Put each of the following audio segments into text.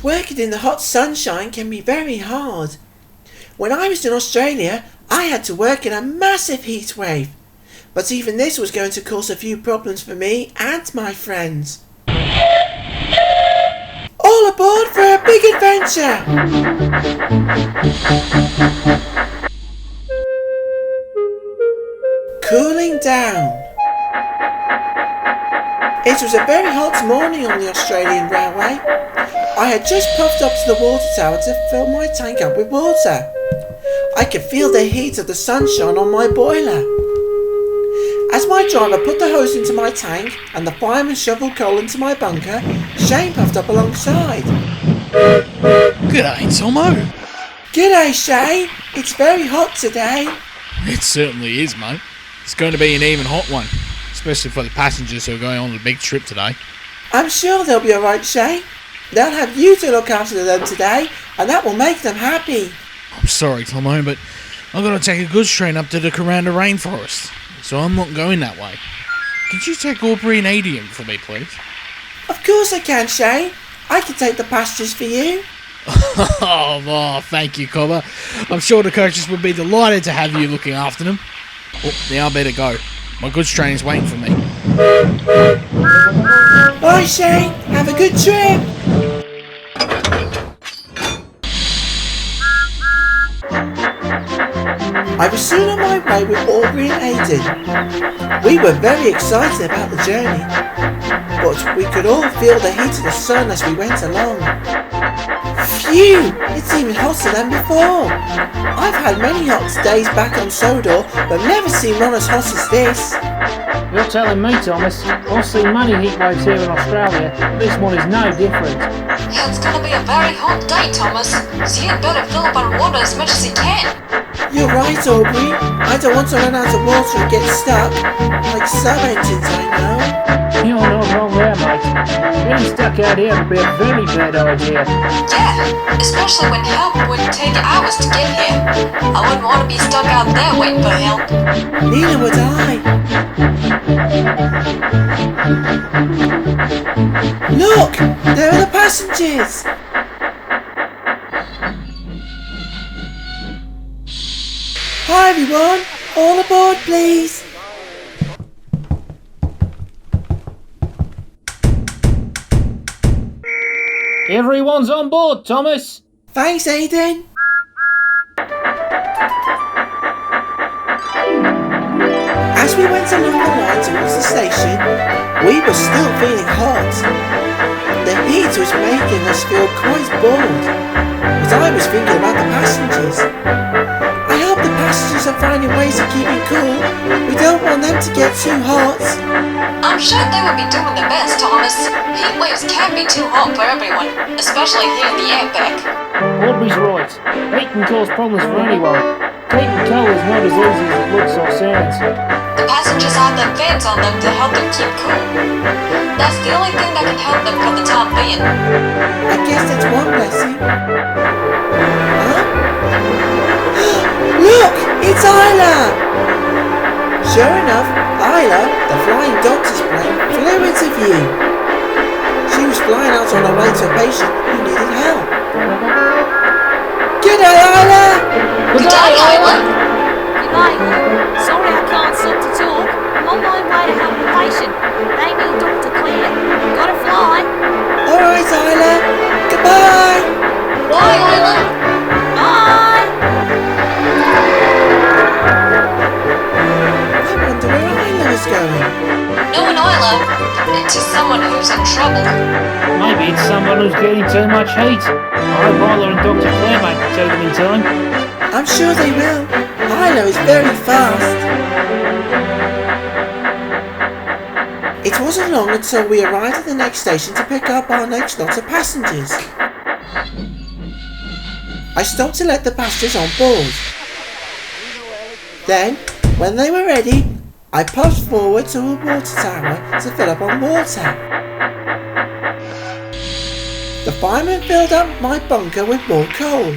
Working in the hot sunshine can be very hard. When I was in Australia, I had to work in a massive heat wave. But even this was going to cause a few problems for me and my friends. All aboard for a big adventure! Cooling down. It was a very hot morning on the Australian Railway. I had just puffed up to the water tower to fill my tank up with water. I could feel the heat of the sunshine on my boiler. As my driver put the hose into my tank and the fireman shoveled coal into my bunker, Shane puffed up alongside. G'day, Tomo. G'day, Shane. It's very hot today. It certainly is, mate. It's going to be an even hot one, especially for the passengers who are going on the big trip today. I'm sure they'll be alright, Shane. They'll have you to look after them today, and that will make them happy. I'm sorry, Tomo, but I've got to take a goods train up to the Kuranda rainforest, so I'm not going that way. Could you take Aubrey and Aiden for me, please? Of course I can, Shane. I can take the passengers for you. Oh, thank you, Cobber. I'm sure the coaches would be delighted to have you looking after them. Oh, now I better go. My goods train is waiting for me. Bye, Shane. Have a good trip. I was soon on my way with Aubrey and Aiden. We were very excited about the journey, but we could all feel the heat of the sun as we went along. Phew! It's even hotter than before. I've had many hot days back on Sodor, but never seen one as hot as this. You're telling me, Thomas. I've seen many heat waves here in Australia. This one is no different. Yeah, it's gonna be a very hot day, Thomas, so you'd better fill up on water as much as you can. You're right, Aubrey. I don't want to run out of water and get stuck. Like some engines, I know. You're not wrong there, mate. Getting stuck out here would be a very bad idea. Yeah, especially when help would take hours to get here. I wouldn't want to be stuck out there waiting for help. Neither would I. Look! There are the passengers! Hi everyone! All aboard please! Everyone's on board, Thomas. Thanks, Aiden! As we went along the line towards the station, we were still feeling hot. The heat was making us feel quite bored, but I was thinking about the passengers. I hope the passengers are finding ways of keeping cool. We don't want them to get too hot. I'm sure they would be doing their best, Thomas. Heat waves can be too hot for everyone, especially here in the outback. Aubrey's right. Heat can cause problems for anyone. Keeping cold is not as easy as it looks or sounds. The passengers have their fans on them to help them keep cool. That's the only thing that can help them for the time being. I guess that's one blessing. Huh? Look! It's Isla! Sure enough, Isla, the flying doctor's plane, flew into view. She was flying out on her way to a patient who needed help. G'day, Isla! Good day, Isla! G'day. Sorry I can't stop to talk. I'm on my way to help a patient. They need Dr. Claire. Gotta fly. Alright, Isla. Goodbye! Bye, Isla! Bye! I wonder where Isla is going. No one, Isla. It's just someone who's in trouble. Maybe it's someone who's getting too much heat. I hope Isla and Dr. Claire make it to them in time. I'm sure they will. Isla is very fast. It wasn't long until we arrived at the next station to pick up our next lot of passengers. I stopped to let the passengers on board. Then, when they were ready, I puffed forward to a water tower to fill up on water. The fireman filled up my bunker with more coal.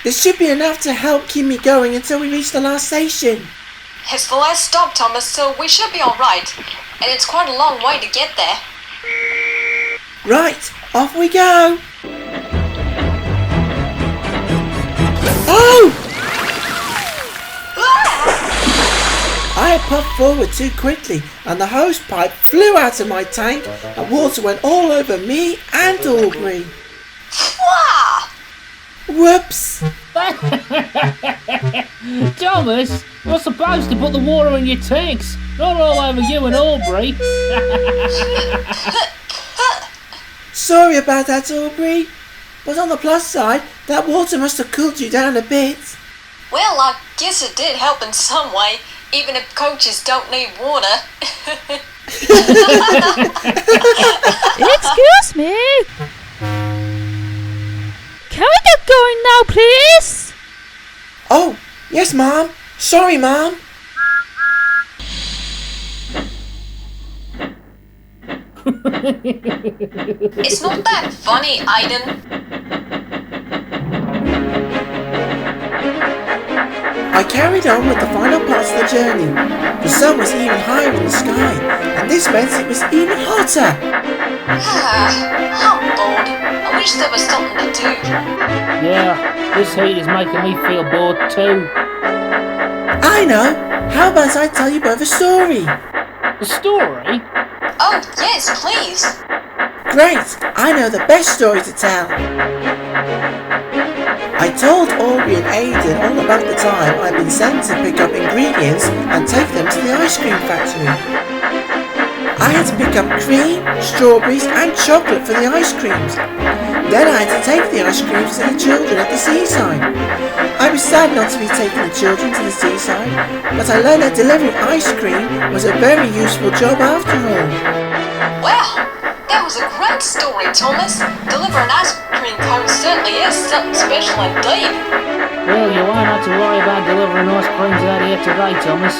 This should be enough to help keep me going until we reach the last station. It's the last stop, Thomas, so we should be alright. And it's quite a long way to get there. Right, Off we go! Oh! I had puffed forward too quickly and the hose pipe flew out of my tank and water went all over me and Aubrey. Wow! Whoops! Thomas, you're supposed to put the water in your tanks, not all over you and Aubrey. Sorry about that, Aubrey. But on the plus side, that water must have cooled you down a bit. Well, I guess it did help in some way, even if coaches don't need water. Excuse me. Can we get going now, please? Oh, yes, Mom. Sorry, Mom. It's not that funny, Aiden. I carried on with the final parts of the journey. The sun was even higher in the sky, and this meant it was even hotter. I'm bored. I wish there was something to do. Yeah, this heat is making me feel bored too. I know. How about I tell you both a story? A story? Oh, yes, please. Great. I know the best story to tell. I told Aubrey and Aiden all about the time I'd been sent to pick up ingredients and take them to the ice cream factory. I had to pick up cream, strawberries and chocolate for the ice creams. Then I had to take the ice creams to the children at the seaside. I was sad not to be taking the children to the seaside, but I learned that delivering ice cream was a very useful job after all. Wow, that was a great story, Thomas. Delivering ice cream cones certainly is something special indeed. Well, you won't have to worry about delivering ice creams out here today, Thomas.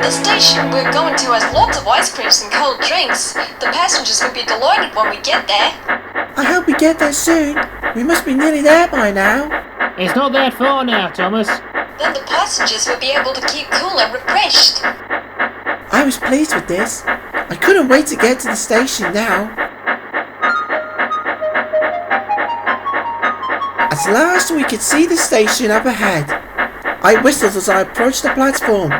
The station we're going to has lots of ice creams and cold drinks. The passengers will be delighted when we get there. I hope we get there soon. We must be nearly there by now. It's not that far now, Thomas. Then the passengers will be able to keep cool and refreshed. I was pleased with this. I couldn't wait to get to the station now. At last we could see the station up ahead. I whistled as I approached the platform.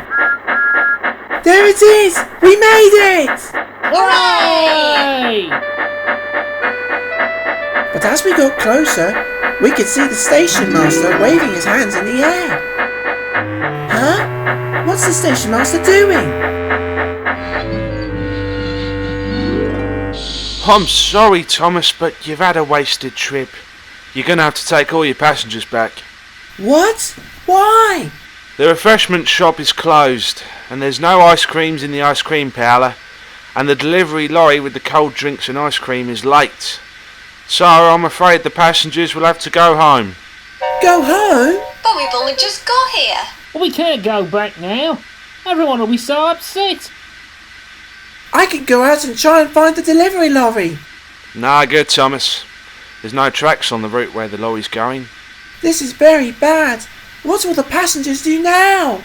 There it is! We made it! Hooray! But as we got closer, we could see the station master waving his hands in the air. Huh? What's the station master doing? I'm sorry, Thomas, but you've had a wasted trip. You're going to have to take all your passengers back. What? Why? The refreshment shop is closed, and there's no ice creams in the ice cream parlour, and the delivery lorry with the cold drinks and ice cream is late. So I'm afraid the passengers will have to go home. Go home? But we've only just got here. Well, we can't go back now. Everyone will be so upset. I could go out and try and find the delivery lorry. Nah, good, Thomas. There's no tracks on the route where the lorry's going. This is very bad. What will the passengers do now?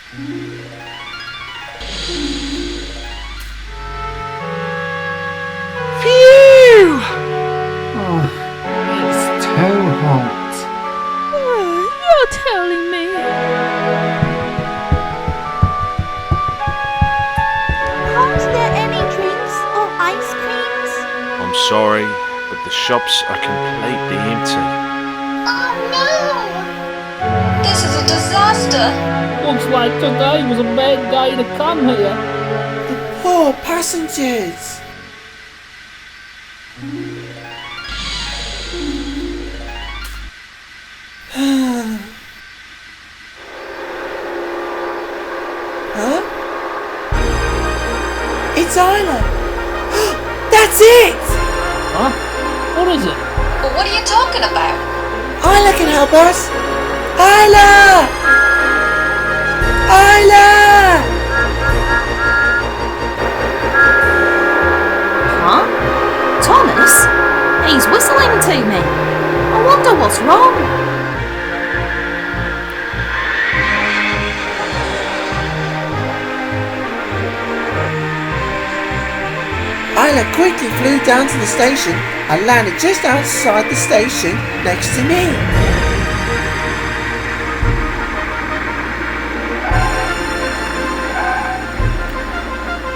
Phew! Oh, it's too hot. You're telling me. Aren't there any drinks or ice creams? I'm sorry, but the shops are completely empty. Oh no! This is a disaster. Looks like today was a bad day to come here. The poor passengers. Huh? It's Isla. That's it! Huh? What is it? But what are you talking about? Isla can help us. Isla! Isla! Huh? Thomas? He's whistling to me. I wonder what's wrong. Isla quickly flew down to the station and landed just outside the station next to me.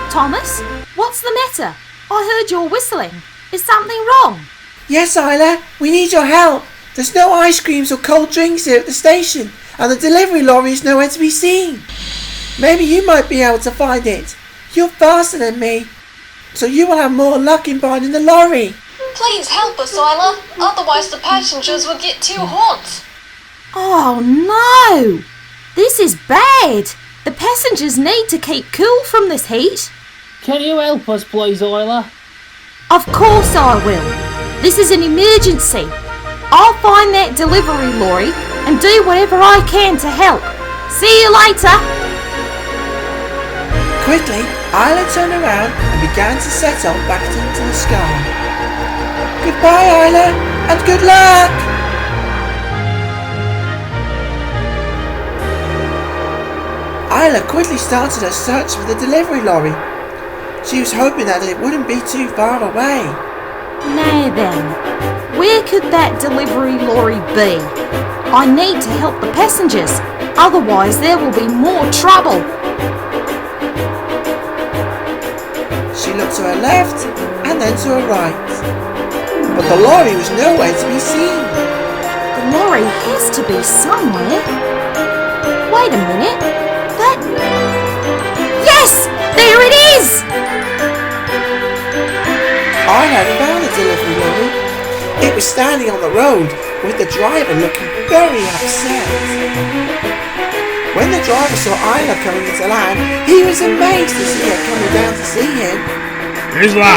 Thomas, what's the matter? I heard you're whistling. Is something wrong? Yes, Isla, we need your help. There's no ice creams or cold drinks here at the station, and the delivery lorry is nowhere to be seen. Maybe you might be able to find it. You're faster than me, so you will have more luck in finding the lorry. Please help us, Isla. Otherwise the passengers will get too hot. Oh no! This is bad. The passengers need to keep cool from this heat. Can you help us, please, Isla? Of course I will. This is an emergency. I'll find that delivery lorry and do whatever I can to help. See you later. Quickly, Isla turned around and began to set off back into the sky. Goodbye, Isla, and good luck! Isla quickly started her search for the delivery lorry. She was hoping that it wouldn't be too far away. Now then, where could that delivery lorry be? I need to help the passengers, otherwise there will be more trouble. She looked to her left and then to her right. But the lorry was nowhere to be seen. The lorry has to be somewhere. Wait a minute. Yes! There it is! I had found the delivery lorry. It was standing on the road with the driver looking very upset. When the driver saw Isla coming into land, he was amazed to see her coming down to see him. Isla!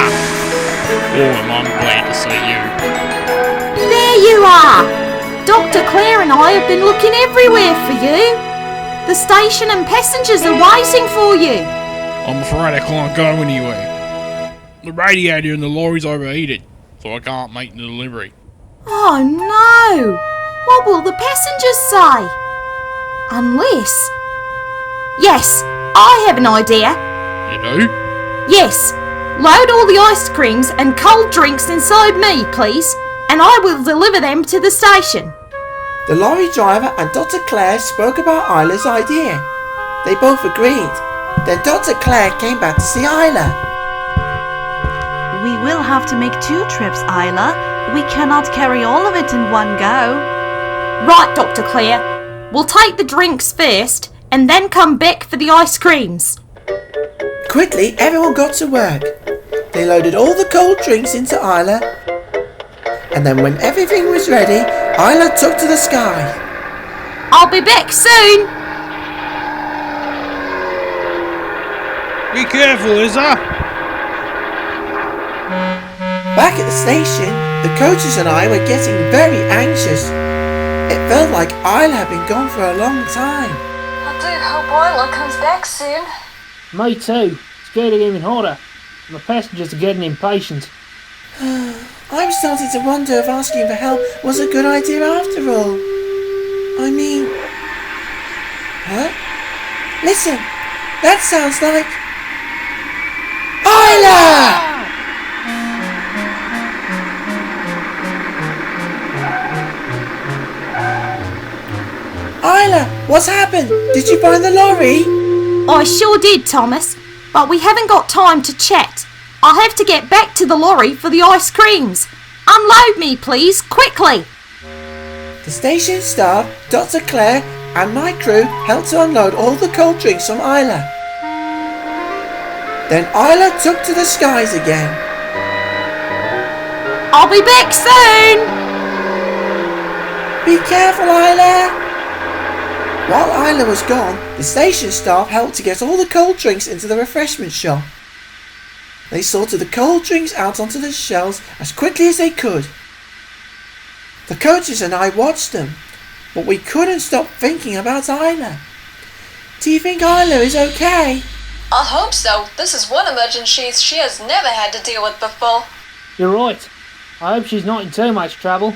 Oh, I'm glad to see you. There you are! Dr. Claire and I have been looking everywhere for you. The station and passengers are waiting for you. I'm afraid I can't go anywhere. The radiator in the lorry's overheated, so I can't make the delivery. Oh no! What will the passengers say? Unless... Yes, I have an idea. You do? Yes, load all the ice creams and cold drinks inside me, please, and I will deliver them to the station. The lorry driver and Dr. Claire spoke about Isla's idea. They both agreed. Then Dr. Claire came back to see Isla. We will have to make 2 trips, Isla. We cannot carry all of it in one go. Right, Dr. Claire. We'll take the drinks first and then come back for the ice creams. Quickly, everyone got to work. They loaded all the cold drinks into Isla. And then when everything was ready, Isla took to the sky. I'll be back soon. Be careful, Isla! Back at the station, the coaches and I were getting very anxious. It felt like Isla had been gone for a long time. I do hope Isla comes back soon. Me too. It's getting even hotter. The passengers are getting impatient. I'm starting to wonder if asking for help was a good idea after all. I mean... Huh? Listen! That sounds like... Isla! Isla, what's happened? Did you find the lorry? I sure did, Thomas, but we haven't got time to chat. I'll have to get back to the lorry for the ice creams. Unload me, please, quickly. The station staff, Dr. Claire, and my crew helped to unload all the cold drinks from Isla. Then Isla took to the skies again. I'll be back soon. Be careful, Isla! While Isla was gone, the station staff helped to get all the cold drinks into the refreshment shop. They sorted the cold drinks out onto the shelves as quickly as they could. The coaches and I watched them, but we couldn't stop thinking about Isla. Do you think Isla is okay? I hope so. This is one emergency she has never had to deal with before. You're right. I hope she's not in too much trouble.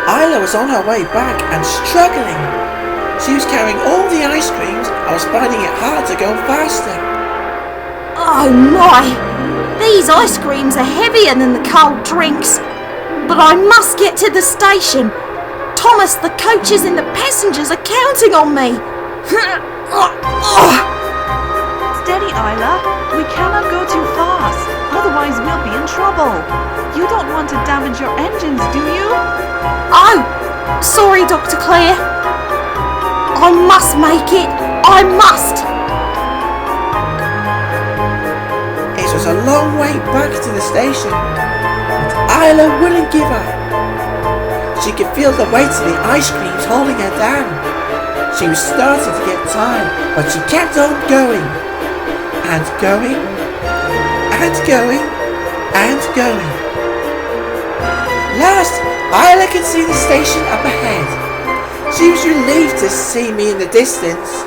Isla was on her way back and struggling. She was carrying all the ice creams and was finding it hard to go faster. Oh my! These ice creams are heavier than the cold drinks. But I must get to the station. Thomas, the coaches and the passengers are counting on me. Steady, Isla. We cannot go too fast. Otherwise we'll be in trouble. You don't want to damage your engines, do you? Oh, sorry, Dr. Claire. I must make it. I must. It was a long way back to the station, but Isla wouldn't give up. She could feel the weight of the ice creams holding her down. She was starting to get tired, but she kept on going. And going. And going. And going. Last, Isla could see the station up ahead. She was relieved to see me in the distance.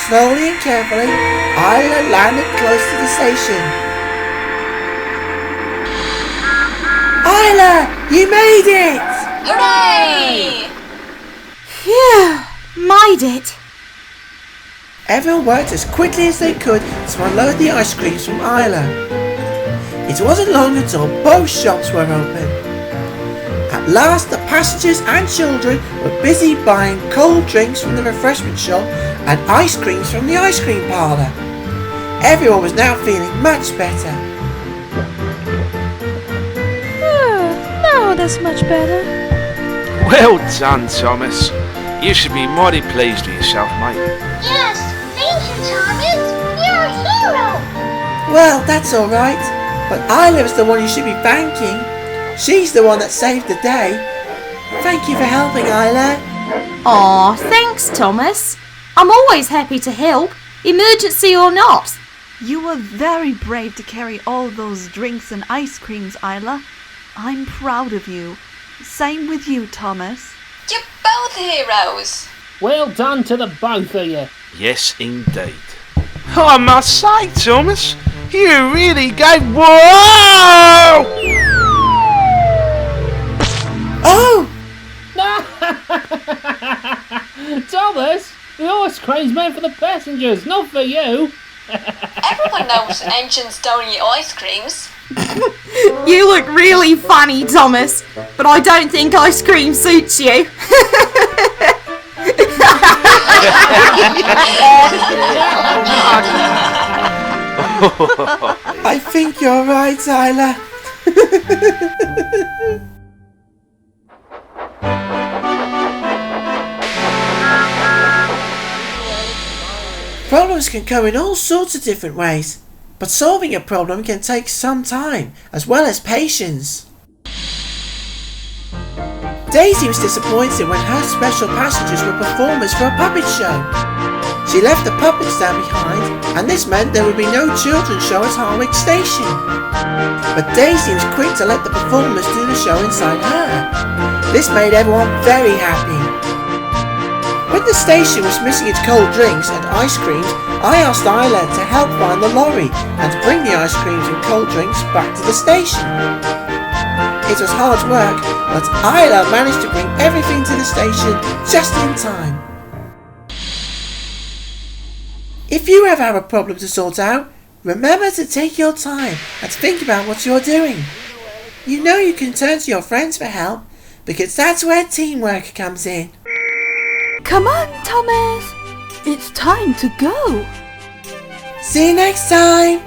Slowly and carefully, Isla landed close to the station. Isla, you made it! Hooray! Phew, made it. Everyone worked as quickly as they could to unload the ice creams from Isla. It wasn't long until both shops were open. At last, the passengers and children were busy buying cold drinks from the refreshment shop and ice creams from the ice cream parlour. Everyone was now feeling much better. Now that's much better. Well done, Thomas. You should be mighty pleased with yourself, mate. Yes, thank you, Thomas. You're a hero. Well, that's alright, but Isla is the one you should be thanking. She's the one that saved the day. Thank you for helping, Isla. Aw, thanks, Thomas. I'm always happy to help, emergency or not. You were very brave to carry all those drinks and ice creams, Isla. I'm proud of you. Same with you, Thomas. You're both heroes. Well done to the both of you. Yes, indeed. I must say, Thomas, you really gave... Whoa! Oh! Thomas, the ice cream's meant for the passengers, not for you. Everyone knows engines don't eat ice creams. You look really funny, Thomas, but I don't think ice cream suits you. I think you're right, Isla. Problems can come in all sorts of different ways, but solving a problem can take some time, as well as patience. Daisy was disappointed when her special passengers were performers for a puppet show. She left the puppets down behind, and this meant there would be no children's show at Harwich Station. But Daisy was quick to let the performers do the show inside her. This made everyone very happy. When the station was missing its cold drinks and ice creams, I asked Isla to help find the lorry and to bring the ice creams and cold drinks back to the station. It was hard work, but Isla managed to bring everything to the station just in time. If you ever have a problem to sort out, remember to take your time and think about what you're doing. You know you can turn to your friends for help, because that's where teamwork comes in. Come on, Thomas. It's time to go. See you next time!